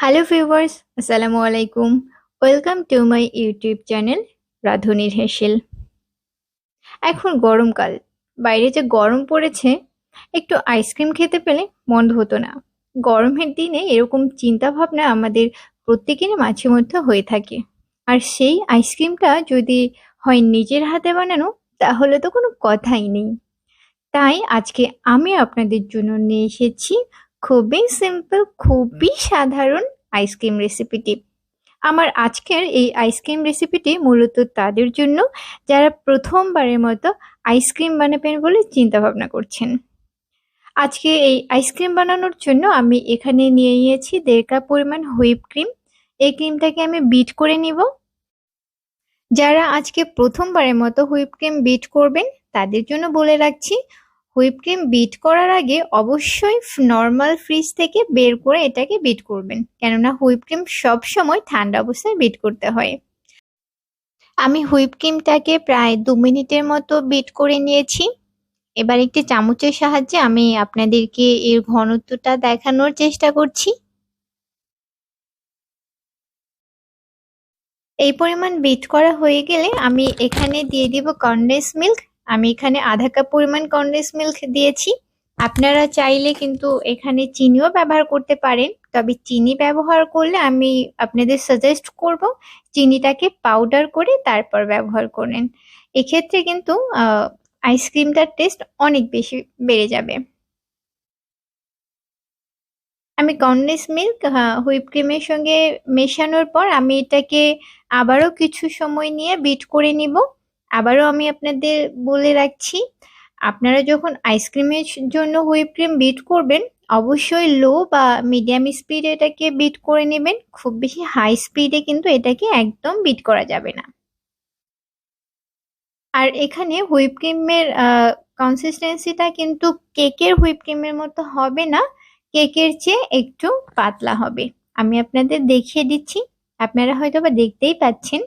Hello viewers, আসসালামু আলাইকুম। Welcome to my YouTube channel রাধুনির হেসেল। এখন গরমকাল, বাইরে যে গরম পড়েছে, একটু আইসক্রিম খেতে পেলে মন্দ হতো না। গরমের দিনে এরকম চিন্তা ভাবনা আমাদের প্রত্যেকেরই মাঝে মধ্যে হয়ে থাকে। আর সেই আইসক্রিমটা যদি হয় নিজের হাতে বানানো, তাহলে তো কোনো কথাই নেই। তাই আজকে আমি আপনাদের জন্য নিয়ে এসেছি খুবই সিম্পল, খুবই সাধারণ আইসক্রিম রেসিপিটি। আমার আজকের এই আইসক্রিম রেসিপিটি মূলত তাদের জন্য যারা প্রথমবারের মতো আইসক্রিম বানাবেন বলে চিন্তা ভাবনা করছেন। আজকে এই আইসক্রিম বানানোর জন্য আমি এখানে নিয়ে নিয়েছি 1.5 কাপ পরিমাণ হুইপ ক্রিম। এই ক্রিমটাকে আমি বিট করে নিব। যারা আজকে প্রথমবারের মতো হুইপ ক্রিম বিট করবেন তাদের জন্য বলে রাখছি, হুইপ ক্রিম বিট করার আগে অবশ্যই নর্মাল ফ্রিজ থেকে বের করে এটাকে বিট করবেন, কেননা হুইপ ক্রিম সবসময় ঠান্ডা অবস্থায় বিট করতে হয়। আমি হুইপ ক্রিমটাকে প্রায় 2 মিনিটের মতো বিট করে নিয়েছি। এবার একটি চামচের সাহায্যে আমি আপনাদেরকে এর ঘনত্বটা দেখানোর চেষ্টা করছি। এই পরিমাণ বিট করা হয়ে গেলে আমি এখানে দিয়ে দিব কনডেন্স মিল্ক। আমি এখানে 1/2 কাপ পরিমাণ কনডেন্স মিল্ক দিয়েছি। আপনারা চাইলে কিন্তু এখানে চিনিও ব্যবহার করতে পারেন, তবে চিনি ব্যবহার করলে আমি আপনাদের সাজেস্ট করব চিনিটাকে পাউডার করে তারপর ব্যবহার করেন। এক্ষেত্রে কিন্তু আইসক্রিমটার টেস্ট অনেক বেশি বেড়ে যাবে। আমি কনডেন্স মিল্ক হুইপ ক্রিমের সঙ্গে মেশানোর পর আমি এটাকে আবারও কিছু সময় নিয়ে বিট করে নিব। আবারও আমি আপনাদের বলে রাখছি, আপনারা যখন আইসক্রিমের জন্য হুইপ ক্রিম বিট করবেন অবশ্যই লো বা মিডিয়াম স্পিডে এটাকে বিট করে নেবেন। খুব বেশি হাই স্পিডে কিন্তু এটাকে একদম বিট করা যাবে না। আর এখানে হুইপ ক্রিমের কনসিস্টেন্সিটা কিন্তু কেকের হুইপ ক্রিমের মতো হবে না, কেকের চেয়ে একটু পাতলা হবে। আমি আপনাদের দেখিয়ে দিচ্ছি, আপনারা হয়তো বা দেখতেই পাচ্ছেন।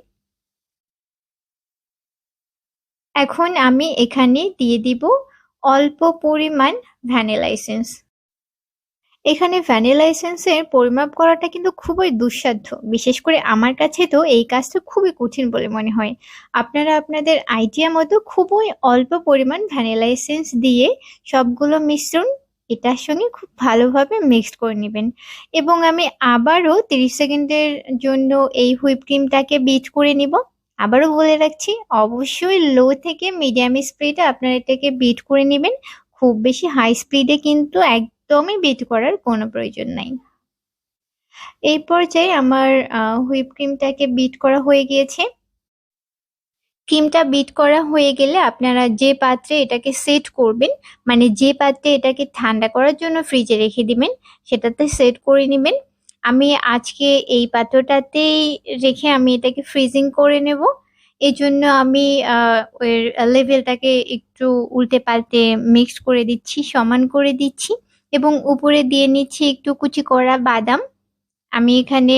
এখন আমি এখানে দিয়ে দিব অল্প পরিমাণ ভ্যানিলা এসেন্স। এখানে ভ্যানিলা এসেন্সের পরিমাপ করাটা কিন্তু খুবই দুঃসাধ্য, বিশেষ করে আমার কাছে তো এই কাজটা খুবই কঠিন বলে মনে হয়। আপনারা আপনাদের আইডিয়া মতো খুবই অল্প পরিমাণ ভ্যানিলা এসেন্স দিয়ে সবগুলো মিশ্রণ এটার সঙ্গে খুব ভালোভাবে মিক্সড করে নেবেন। এবং আমি আবারও 30 সেকেন্ডের জন্য এই হুইপ ক্রিমটাকে বিট করে নিব। আবারও বলে রাখছি, অবশ্যই লো থেকে মিডিয়াম স্পিডে আপনারা এটাকে বিট করে নেবেন। খুব বেশি হাই স্পিডে কিন্তু একদমই বিট করার কোনো প্রয়োজন নাই। এই পর্যায়ে আমার হুইপ ক্রিমটাকে বিট করা হয়ে গিয়েছে। ক্রিমটা বিট করা হয়ে গেলে আপনারা যে পাত্রে এটাকে সেট করবেন, মানে যে পাত্রে এটাকে ঠান্ডা করার জন্য ফ্রিজে রেখে দিবেন, সেটাতে সেট করে নেবেন। আমি আজকে এই পাত্রটাতেই রেখে আমি এটাকে ফ্রিজিং করে নেব। এই জন্য আমি এর লেভেলটাকে একটু উল্টে পাল্টে মিক্সড করে দিচ্ছি, সমান করে দিচ্ছি এবং উপরে দিয়ে নিচ্ছি একটু কুচি করা বাদাম। আমি এখানে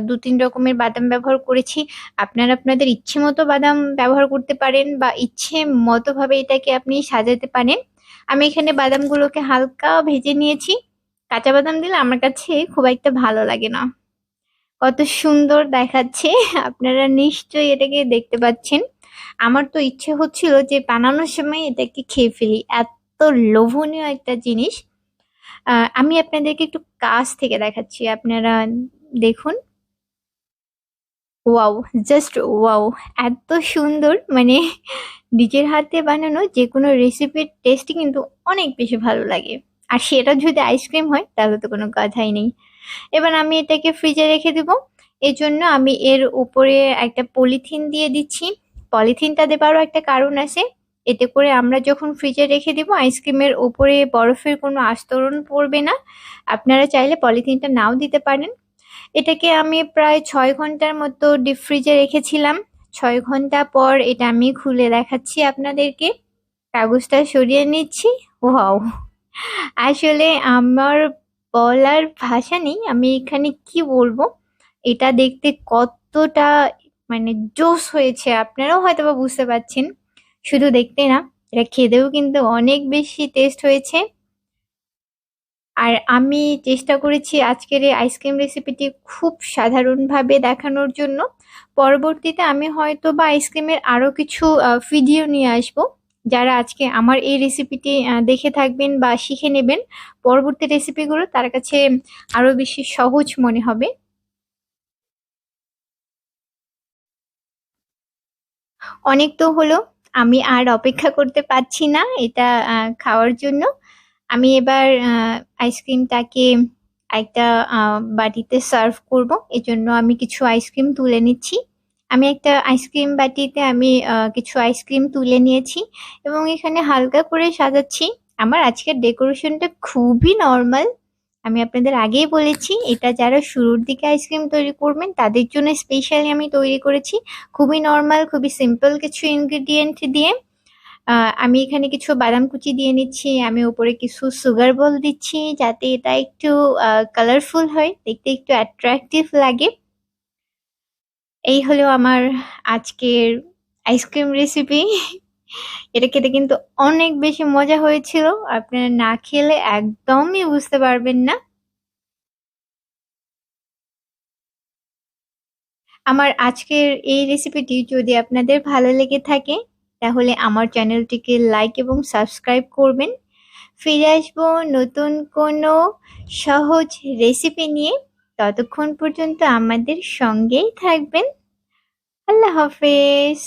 2-3 রকমের বাদাম ব্যবহার করেছি। আপনারা আপনাদের ইচ্ছে মতো বাদাম ব্যবহার করতে পারেন বা ইচ্ছে মতো ভাবে এটাকে আপনি সাজাতে পারেন। আমি এখানে বাদামগুলোকে হালকা ভেজে নিয়েছি। কাঁচা বাদাম দিলে আমার কাছে খুব একটা ভালো লাগে না। কত সুন্দর দেখাচ্ছে, আপনারা নিশ্চয়ই এটাকে দেখতে পাচ্ছেন। আমার তো ইচ্ছে হচ্ছিল যে বানানোর সময় এটাকে খেয়ে ফেলি, এত লোভনীয় একটা জিনিস। আমি আপনাদেরকে একটু কাছ থেকে দেখাচ্ছি, আপনারা দেখুন। ওয়াও, জাস্ট ওয়াও, এত সুন্দর! মানে নিজের হাতে বানানো যে কোনো রেসিপির টেস্টই কিন্তু অনেক বেশি ভালো লাগে। আর সেটা যদি আইসক্রিম হয় তাহলে তো কোনো কথাই নেই। এবার আমি এটাকে ফ্রিজে রেখে দেব। এই জন্য আমি এর উপরে একটা পলিথিন দিয়ে দিচ্ছি। পলিথিনটা দেবারও একটা কারণ আছে, এতে করে আমরা যখন ফ্রিজে রেখে দিব আইসক্রিমের উপরে বরফের কোনো আস্তরণ পড়বে না। আপনারা চাইলে পলিথিনটা নাও দিতে পারেন। এটাকে আমি প্রায় 6 ঘন্টার মতো ডিপ ফ্রিজে রেখেছিলাম। 6 ঘন্টা পর এটা আমি খুলে দেখাচ্ছি আপনাদেরকে। কাগজটা সরিয়ে নিচ্ছি। ওয়াও, আসলে আমার বলার ভাষা নেই, আমি এখানে কি বলবো। এটা দেখতে কতটা মানে জোস হয়েছে আপনারাও হয়তো বা বুঝতে পারছেন। শুধু দেখতে না, এটা খেতেও কিন্তু অনেক বেশি টেস্ট হয়েছে। আর আমি চেষ্টা করেছি আজকের এই আইসক্রিম রেসিপিটি খুব সাধারণভাবে দেখানোর জন্য। পরবর্তীতে আমি হয়তো বা আইসক্রিমের আরো কিছু ভিডিও নিয়ে আসব। যারা আজকে আমার এই রেসিপিটি দেখে থাকবেন বা শিখে নেবেন, পরবর্তী রেসিপিগুলো তার কাছে আরো বেশি সহজ মনে হবে। অনেক তো হলো, আমি আর অপেক্ষা করতে পারছি না এটা খাওয়ার জন্য। আমি এবার আইসক্রিমটাকে একটা বাটিতে সার্ভ করব, এজন্য আমি কিছু আইসক্রিম তুলে নিচ্ছি। আমি একটা আইসক্রিম বাটিতে আমি কিছু আইসক্রিম তুলে নিয়েছি এবং এখানে হালকা করে সাজাচ্ছি। আমার আজকের ডেকোরেশনটা খুবই নর্মাল। আমি আপনাদের আগেই বলেছি এটা যারা শুরুর দিকে আইসক্রিম তৈরি করবেন তাদের জন্য স্পেশালি আমি তৈরি করেছি। খুবই নর্মাল, খুবই সিম্পল কিছু ইনগ্রিডিয়েন্ট দিয়ে। আমি এখানে কিছু বাদাম কুচি দিয়ে নিচ্ছি, আমি উপরে কিছু সুগার বল দিচ্ছি যাতে এটা একটু কালারফুল হয়, দেখতে একটু অ্যাট্রাকটিভ লাগে। এই হলো আমার আজকের আইসক্রিম রেসিপি। এটা খেতে কিন্তু অনেক বেশি মজা হয়েছিল, আপনারা না খেলে একদমই বুঝতে পারবেন না। আমার আজকের এই রেসিপিটি যদি আপনাদের ভালো লেগে থাকে তাহলে আমার চ্যানেলটিকে লাইক এবং সাবস্ক্রাইব করবেন। ফিরে আসবো নতুন কোনো সহজ রেসিপি নিয়ে। ততক্ষণ পর্যন্ত আমাদের সঙ্গেই থাকবেন। আল্লাহ হাফেজ।